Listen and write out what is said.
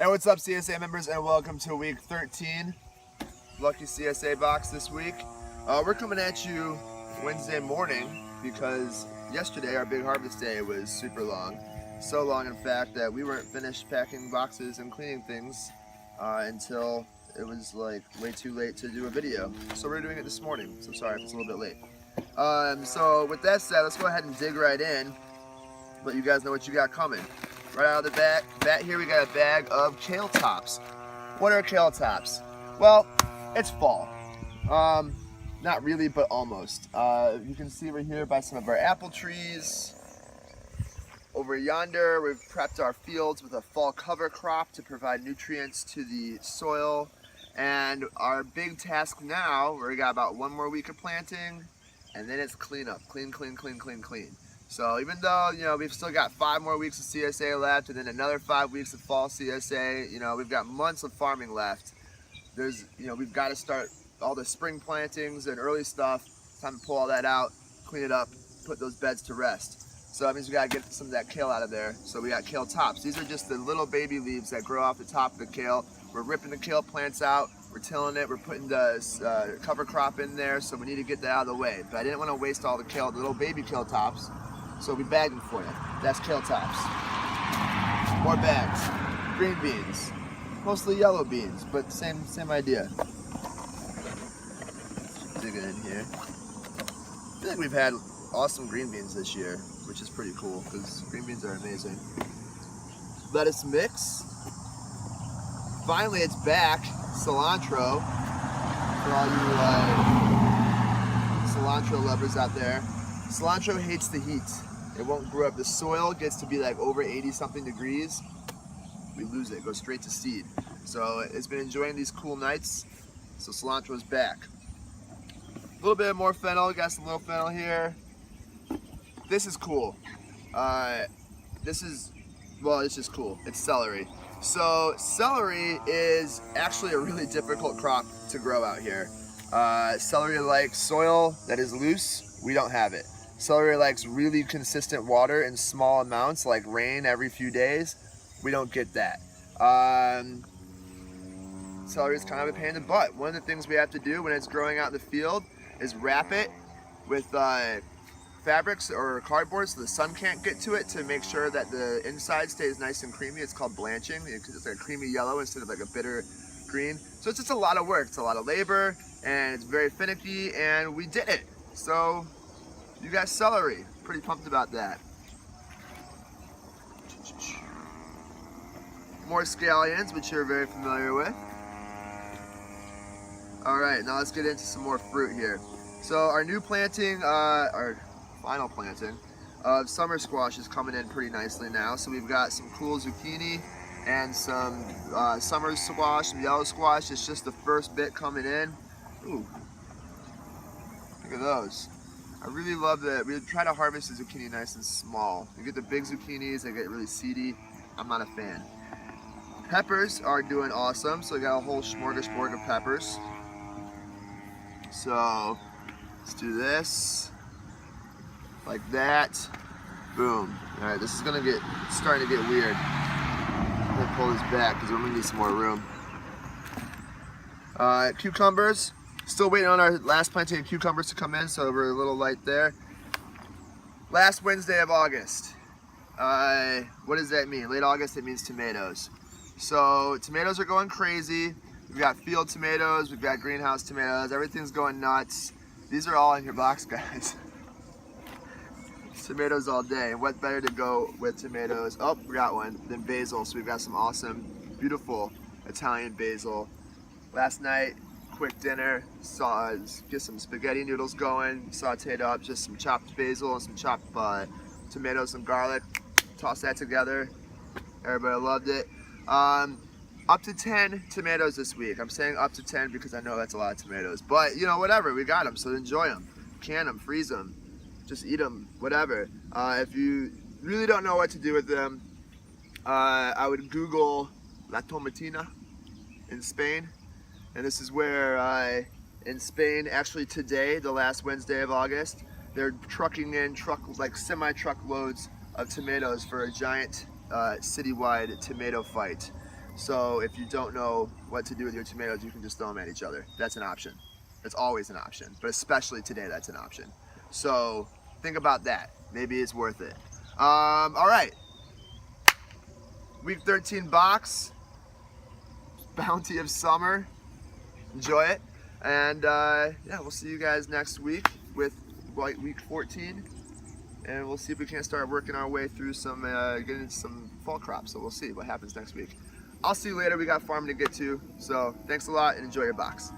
Hey, what's up, CSA members, and welcome to week 13. Lucky CSA box this week. We're coming at you Wednesday morning because yesterday, our big harvest day, was super long. So long, in fact, that we weren't finished packing boxes and cleaning things until it was like way too late to do a video. So we're doing it this morning, so sorry if it's a little bit late. So with that said, let's go ahead and dig right in, let you guys know what you got coming. Right out of the bat here, we got a bag of kale tops. What are kale tops? Well, it's fall. Not really, but almost. You can see we're here by some of our apple trees. Over yonder, we've prepped our fields with a fall cover crop to provide nutrients to the soil. And our big task now, we got about one more week of planting, and then it's cleanup. Clean. So even though, we've still got 5 more weeks of CSA left and then another 5 weeks of fall CSA, we've got months of farming left. We've got to start all the spring plantings and early stuff. Time to pull all that out, clean it up, put those beds to rest. So that means we got to get some of that kale out of there. So we got kale tops. These are just the little baby leaves that grow off the top of the kale. We're ripping the kale plants out, we're tilling it, we're putting the cover crop in there, so we need to get that out of the way. But I didn't want to waste all the kale, the little baby kale tops. So we bagged them for you. That's kale tops. More bags. Green beans. Mostly yellow beans, but same idea. Digging in here. I feel like we've had awesome green beans this year, which is pretty cool because green beans are amazing. Lettuce mix. Finally, it's back. Cilantro. For all you cilantro lovers out there. Cilantro hates the heat. It won't grow up. The soil gets to be like over 80 something degrees. We lose it. It goes straight to seed. So it's been enjoying these cool nights. So cilantro's back. A little bit more fennel. We got some little fennel here. This is cool. It's just cool. It's celery. So celery is actually a really difficult crop to grow out here. Celery likes soil that is loose. We don't have it. Celery likes really consistent water in small amounts, like rain every few days. We don't get that. Celery is kind of a pain in the butt. One of the things we have to do when it's growing out in the field is wrap it with fabrics or cardboard so the sun can't get to it, to make sure that the inside stays nice and creamy. It's called blanching because it's like a creamy yellow instead of like a bitter green. So it's just a lot of work. It's a lot of labor and it's very finicky, and we did it. So you got celery. Pretty pumped about that. More scallions, which you're very familiar with. All right, now let's get into some more fruit here. So our new planting, our final planting of summer squash is coming in pretty nicely now. So we've got some cool zucchini and some summer squash, some yellow squash. It's just the first bit coming in. Ooh, look at those. I really love that. We try to harvest the zucchini nice and small. You get the big zucchinis, they get really seedy. I'm not a fan. Peppers are doing awesome. So we got a whole smorgasbord of peppers. So let's do this. Like that. Boom. All right, this is starting to get weird. I'm gonna pull this back because we're gonna need some more room. Cucumbers. Still waiting on our last planting of cucumbers to come in, so we're a little light there. Last Wednesday of August. What does that mean? Late August, it means tomatoes. So tomatoes are going crazy. We've got field tomatoes, we've got greenhouse tomatoes, everything's going nuts. These are all in your box, guys. Tomatoes all day. What better to go with tomatoes? Oh, we got one. Then basil. So we've got some awesome, beautiful Italian basil. Last night, quick dinner, get some spaghetti noodles going, sauteed up just some chopped basil and some chopped tomatoes and garlic, toss that together. Everybody loved it. Up to 10 tomatoes this week. I'm saying up to 10 because I know that's a lot of tomatoes, but whatever, we got them, so enjoy them. Can them, freeze them, just eat them, whatever. If you really don't know what to do with them, I would Google La Tomatina in Spain. And this is where in Spain, actually today, the last Wednesday of August, they're trucking in semi-truck loads of tomatoes for a giant citywide tomato fight. So if you don't know what to do with your tomatoes, you can just throw them at each other. That's an option. That's always an option, but especially today, that's an option. So think about that. Maybe it's worth it. All right. Week 13 box. Bounty of summer. Enjoy it. And yeah, we'll see you guys next week with week 14. And we'll see if we can't start working our way through some, getting some fall crops. So we'll see what happens next week. I'll see you later. We got farming to get to. So thanks a lot and enjoy your box.